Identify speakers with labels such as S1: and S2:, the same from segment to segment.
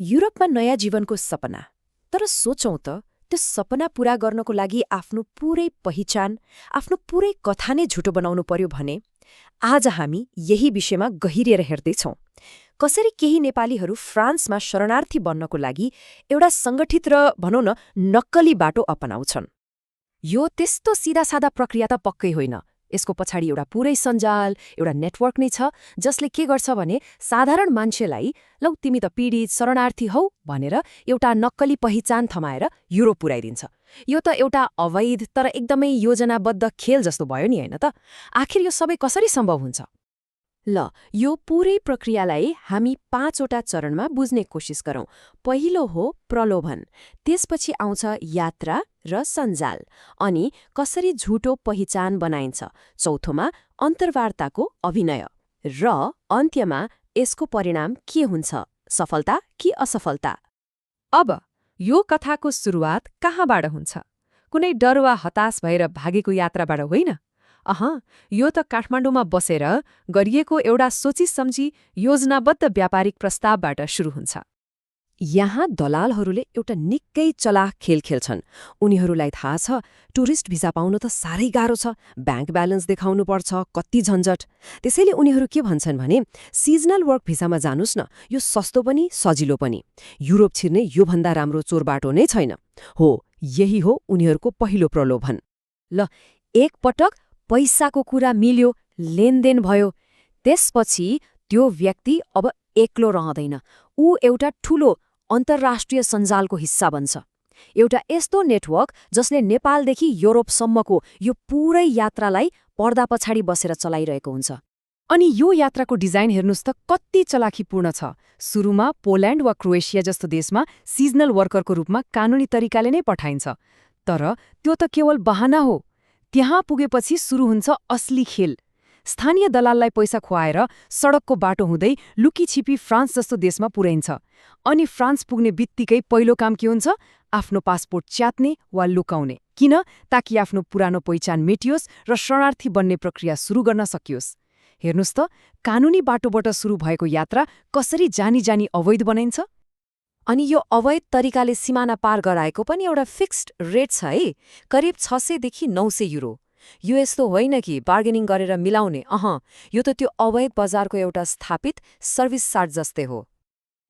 S1: युरोपमा नयाँ जीवनको सपना। तर सोचौं त, त्यो सपना पूरा गर्नको लागि आफ्नो पूरै पहिचान, आफ्नो पूरै कथा नै झुटो बनाउनु पर्यो भने? आज हामी यही विषयमा गहिरिएर हेर्दैछौं। कसरी केही नेपालीहरू फ्रान्समा शरणार्थी बन्नको लागि एउटा सङ्गठित र भनौँ न नक्कली बाटो अपनाउँछन्।
S2: यो त्यस्तो सिधासाधा प्रक्रिया त पक्कै होइन। यसको पछाडि एउटा पूरै सञ्जाल, एउटा नेटवर्क नै छ, जसले के गर्छ भने साधारण मान्छेलाई लौ तिमी त पीडित शरणार्थी हौ भनेर एउटा नक्कली पहिचान थमाएर युरोप पुर्याइदिन्छ। यो त एउटा अवैध तर एकदमै योजनाबद्ध खेल जस्तो भयो नि, होइन त? आखिर यो सबै कसरी सम्भव हुन्छ?
S1: ल, यो पूरै प्रक्रियालाई हामी 5वटा चरणमा बुझ्ने कोसिस गरौँ। पहिलो हो प्रलोभन, त्यसपछि आउँछ यात्रा र सञ्जाल, अनि कसरी झुटो पहिचान बनाइन्छ। चौथोमा अन्तर्वार्ताको अभिनय, र अन्त्यमा यसको परिणाम के हुन्छ, सफलता कि असफलता।
S2: अब यो कथाको सुरुवात कहाँबाट हुन्छ? कुनै डर वा हताश भएर भागेको यात्राबाट होइन। यो त काठमाडौँमा बसेर गरिएको एउटा सोची सम्झी योजनाबद्ध व्यापारिक प्रस्तावबाट सुरु हुन्छ।
S1: यहाँ दलालहरूले एउटा निकै चलाख खेल खेल्छन्। उनीहरूलाई थाहा छ टुरिस्ट भिसा पाउनु त साह्रै गाह्रो छ, ब्याङ्क ब्यालेन्स देखाउनु पर्छ, कति झन्झट। त्यसैले उनीहरू के भन्छन् भने सिजनल वर्क भिसामा जानुस् न, यो सस्तो पनि सजिलो पनि। युरोप छिर्ने योभन्दा राम्रो चोरबाटो नै छैन। हो, यही हो उनीहरूको पहिलो प्रलोभन।
S2: ल, एकपटक पैसाको कुरा मिल्यो, लेनदेन भयो, त्यसपछि त्यो व्यक्ति अब एक्लो रहँदैन। ऊ एउटा ठूलो अन्तर्राष्ट्रिय सञ्जालको हिस्सा बन्छ। एउटा यस्तो नेटवर्क जसले नेपालदेखि युरोपसम्मको यो पूरै यात्रालाई पर्दा पछाडि बसेर चलाइरहेको हुन्छ। अनि यो यात्राको डिजाइन हेर्नुस् त कति चलाखीपूर्ण छ। सुरुमा पोल्यान्ड वा क्रोएसिया जस्तो देशमा सिजनल वर्करको रूपमा कानुनी तरिकाले नै पठाइन्छ। तर त्यो त केवल बहाना हो। त्यहाँ पुगेपछि सुरु हुन्छ असली खेल। स्थानीय दलाललाई पैसा खुवाएर सडकको बाटो हुँदै लुकीछिपी फ्रान्स जस्तो देशमा पुर्याइन्छ। अनि फ्रान्स पुग्ने बित्तिकै पहिलो काम के हुन्छ? आफ्नो पासपोर्ट च्यात्ने वा लुकाउने। किन? ताकि आफ्नो पुरानो पहिचान मेटियोस् र शरणार्थी बन्ने प्रक्रिया सुरु गर्न सकियोस्। हेर्नुस् त, कानुनी बाटोबाट सुरु भएको यात्रा कसरी जानी जानी अवैध बनाइन्छ।
S1: अनि यो अवैध तरिकाले सिमाना पार गराएको पनि एउटा फिक्स्ड रेट छ है, करिब 600 देखि 900 युरो। यो यस्तो होइन कि बार्गेनिङ गरेर मिलाउने। यो त त्यो अवैध बजारको एउटा स्थापित सर्भिस चार्ज जस्तै हो।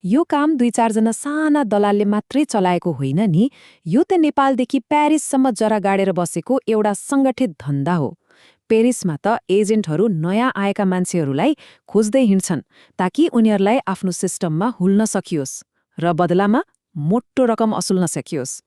S2: यो काम 2-4 जना साना दलालले मात्रै चलाएको होइन नि। यो त नेपालदेखि प्यारिससम्म जरा गाडेर बसेको एउटा सङ्गठित धन्दा हो। पेरिसमा त एजेन्टहरू नयाँ आएका मान्छेहरूलाई खोज्दै हिँड्छन् ताकि उनीहरूलाई आफ्नो सिस्टममा हुल्न सकियोस् र बदलामा मोटो रकम असुल्न सकियोस्।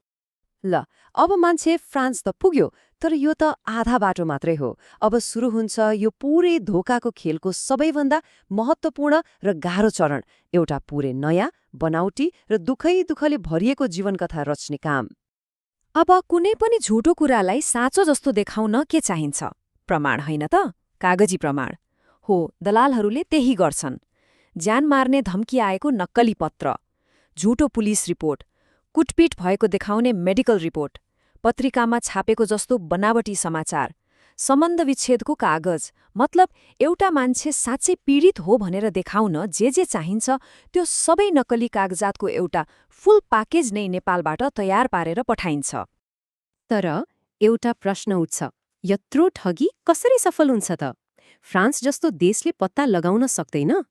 S1: ल, अब मान्छे फ्रान्स त पुग्यो, तर यो त आधा बाटो मात्रै हो। अब सुरु हुन्छ यो पूरै धोकाको खेलको सबैभन्दा महत्त्वपूर्ण र गाह्रो चरण, एउटा पूरै नयाँ, बनावटी र दुखले भरिएको जीवनकथा रच्ने काम। अब कुनै पनि झुटो कुरालाई साँचो जस्तो देखाउन के चाहिन्छ? प्रमाण, होइन त? कागजी प्रमाण। हो, दलालहरूले त्यही गर्छन्। ज्यान मार्ने धम्की आएको नक्कली पत्र, झुटो पुलिस रिपोर्ट, कुटपिट भएको देखाउने मेडिकल रिपोर्ट, पत्रिकामा छापेको जस्तो बनावटी समाचार, सम्बन्ध विच्छेदको कागज। मतलब एउटा मान्छे साँच्चै पीडित हो भनेर देखाउन जे चाहिन्छ त्यो सबै नक्कली कागजातको एउटा फुल प्याकेज नै नेपालबाट तयार पारेर पठाइन्छ। तर एउटा प्रश्न उठ्छ, यत्रो ठगी कसरी सफल हुन्छ त? फ्रान्स जस्तो देशले पत्ता लगाउन सक्दैन?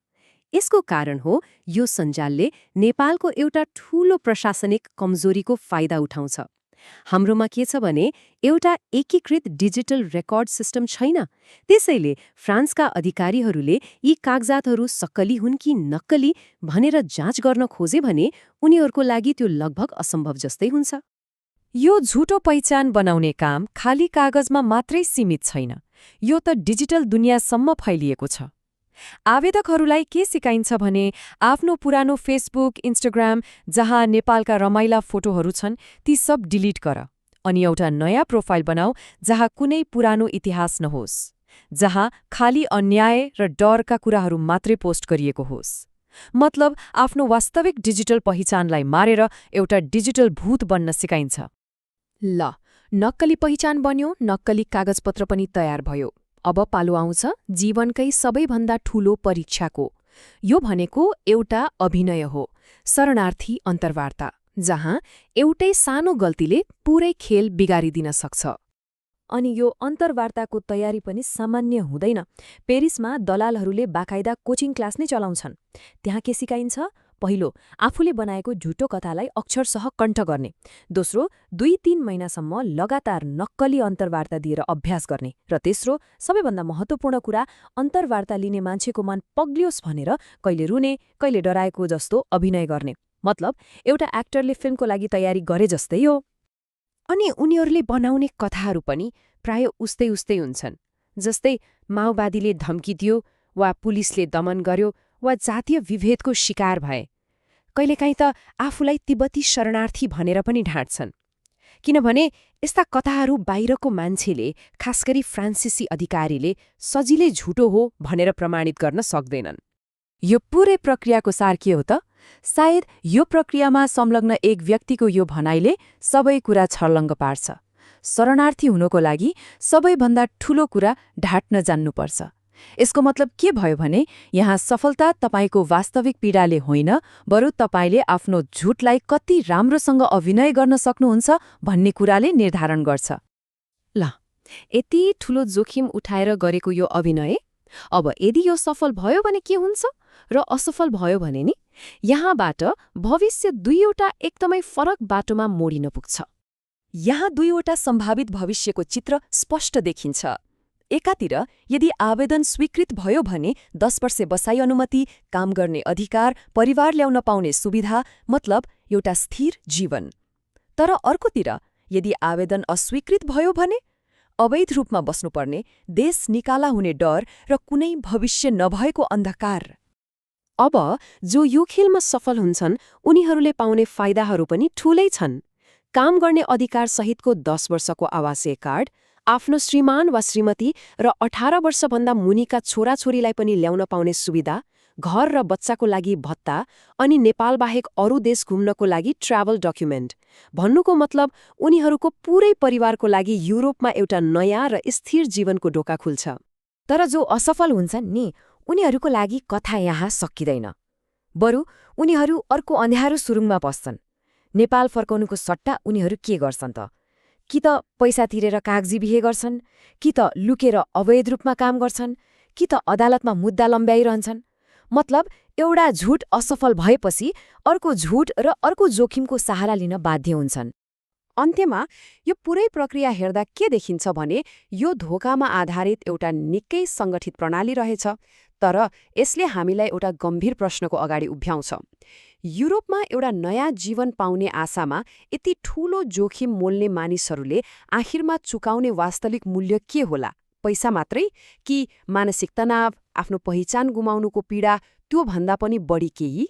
S1: यसको कारण हो यो सञ्जालले नेपालको एउटा ठूलो प्रशासनिक कमजोरीको फाइदा उठाउँछ। हाम्रोमा के छ भने एउटा एकीकृत डिजिटल रेकर्ड सिस्टम छैन। त्यसैले फ्रान्सका अधिकारीहरूले यी कागजातहरू सक्कली हुन् कि नक्कली भनेर जाँच गर्न खोजे भने उनीहरूको लागि त्यो लगभग असम्भव जस्तै हुन्छ।
S2: यो झुटो पहिचान बनाउने काम खाली कागजमा मात्रै सीमित छैन। यो त डिजिटल दुनियाँसम्म फैलिएको छ। आवेदकहरूलाई के सिकाइन्छ भने आफ्नो पुरानो फेसबुक, इन्स्टाग्राम जहाँ नेपालका रमाइला फोटोहरू छन् ती सब डिलिट गर, अनि एउटा नयाँ प्रोफाइल बनाऊ जहाँ कुनै पुरानो इतिहास नहोस्, जहाँ खाली अन्याय र डरका कुराहरू मात्रै पोस्ट गरिएको होस्। मतलब आफ्नो वास्तविक डिजिटल पहिचानलाई मारेर एउटा डिजिटल भूत बन्न सिकाइन्छ।
S1: ल, नक्कली पहिचान बन्यो, नक्कली कागजपत्र पनि तयार भयो। अब पालो आउँछ जीवनकै सबैभन्दा ठूलो परीक्षाको। यो भनेको एउटा अभिनय हो।
S2: शरणार्थी अन्तर्वार्ता, जहाँ एउटै सानो गल्तीले पूरै खेल बिगारिदिन सक्छ। अनि यो अन्तर्वार्ताको तयारी पनि सामान्य हुँदैन। पेरिसमा दलालहरूले बाकायदा कोचिङ क्लास नै चलाउँछन्। त्यहाँ के सिकाइन्छ? पहिलो, आफूले बनाएको झुटो कथालाई अक्षरशः कण्ठ गर्ने। दोस्रो, 2-3 महिनासम्म लगातार नक्कली अन्तर्वार्ता दिएर अभ्यास गर्ने। र तेस्रो, सबैभन्दा महत्त्वपूर्ण कुरा, अन्तर्वार्ता लिने मान्छेको मन पग्लियोस् भनेर कहिले रुने, कहिले डराएको जस्तो अभिनय गर्ने। मतलब एउटा एक्टरले फिल्मको लागि तयारी गरे जस्तै हो।
S1: अनि उनीहरूले बनाउने कथाहरू पनि प्राय उस्तै हुन्छन्। जस्तै माओवादीले धम्की दियो, वा पुलिसले दमन गर्यो, वा जातीय विभेदको शिकार भए। कहिलेकाहीँ त आफूलाई तिब्बती शरणार्थी भनेर पनि ढाँट्छन्। किनभने यस्ता कथाहरू बाहिरको मान्छेले, खासगरी फ्रान्सिसी अधिकारीले सजिलै झुटो हो भनेर प्रमाणित गर्न सक्दैनन्। यो पूरै प्रक्रियाको सार के हो त? सायद यो प्रक्रियामा संलग्न एक व्यक्तिको यो भनाइले सबै कुरा छर्लङ्ग पार्छ। शरणार्थी हुनको लागि सबैभन्दा ठूलो कुरा ढाँट्न जान्नुपर्छ। यसको मतलब के भयो भने यहाँ सफलता तपाईको वास्तविक पीडाले होइन, बरु तपाईले आफ्नो झुटलाई कति राम्रोसँग अभिनय गर्न सक्नुहुन्छ भन्ने कुराले निर्धारण गर्छ। ल, यति ठूलो जोखिम उठाएर गरेको यो अभिनय, अब यदि यो सफल भयो भने के हुन्छ र असफल भयो भने नि यहाँबाट भविष्य दुईवटा एकदमै फरक बाटोमा मोडिन पुग्छ। यहाँ दुईवटा सम्भावित भविष्यको चित्र स्पष्ट देखिन्छ। एकातिर यदि आवेदन स्वीकृत भयो भने 10 वर्ष बसाई अनुमति, काम गर्ने अधिकार, परिवार ल्याउन पाउने सुविधा, मतलब एउटा स्थिर जीवन। तर अर्कोतिर यदि आवेदन अस्वीकृत भयो भने अवैध रूपमा बस्नुपर्ने, देश निकाला हुने डर र कुनै भविष्य नभएको अन्धकार। अब जो यो खेलमा सफल हुन्छन् उनीहरूले पाउने फाइदाहरू पनि ठूलै छन्। काम गर्ने अधिकार सहितको 10 वर्षको आवासीय कार्ड, आफ्नो श्रीमान वा श्रीमती र 18 वर्षभन्दा मुनिका छोराछोरीलाई पनि ल्याउन पाउने सुविधा, घर र बच्चाको लागि भत्ता, अनि नेपालबाहेक अरू देश घुम्नको लागि ट्राभल डकुमेन्ट। भन्नुको मतलब उनीहरूको पूरै परिवारको लागि युरोपमा एउटा नयाँ र स्थिर जीवनको ढोका खुल्छ।
S2: तर जो असफल हुन्छन् नि, उनीहरूको लागि कथा यहाँ सकिँदैन। बरु उनीहरू अर्को अँध्यारो सुरुङमा पस्छन्। नेपाल फर्काउनुको सट्टा उनीहरू के गर्छन् त? कि त पैसा तिरेर कागजी बिहे गर्छन्, कि त लुकेर अवैध रूपमा काम गर्छन्, कि त अदालतमा मुद्दा लम्ब्याइरहन्छन्। मतलब एउटा झुट असफल भएपछि अर्को झुट र अर्को जोखिमको सहारा लिन बाध्य हुन्छन्।
S1: अन्त्यमा यो पुरै प्रक्रिया हेर्दा के देखिन्छ भने यो धोकामा आधारित एउटा निकै सङ्गठित प्रणाली रहेछ। तर यसले हामीलाई एउटा गम्भीर प्रश्नको अगाडि उभ्याउँछ। युरोपमा एउटा नयाँ जीवन पाउने आशामा यति ठूलो जोखिम मोल्ने मानिसहरूले आखिरमा चुकाउने वास्तविक मूल्य के होला? पैसा मात्रै, कि मानसिक तनाव, आफ्नो पहिचान गुमाउनुको पीडा, त्यो भन्दा पनि बढी केही?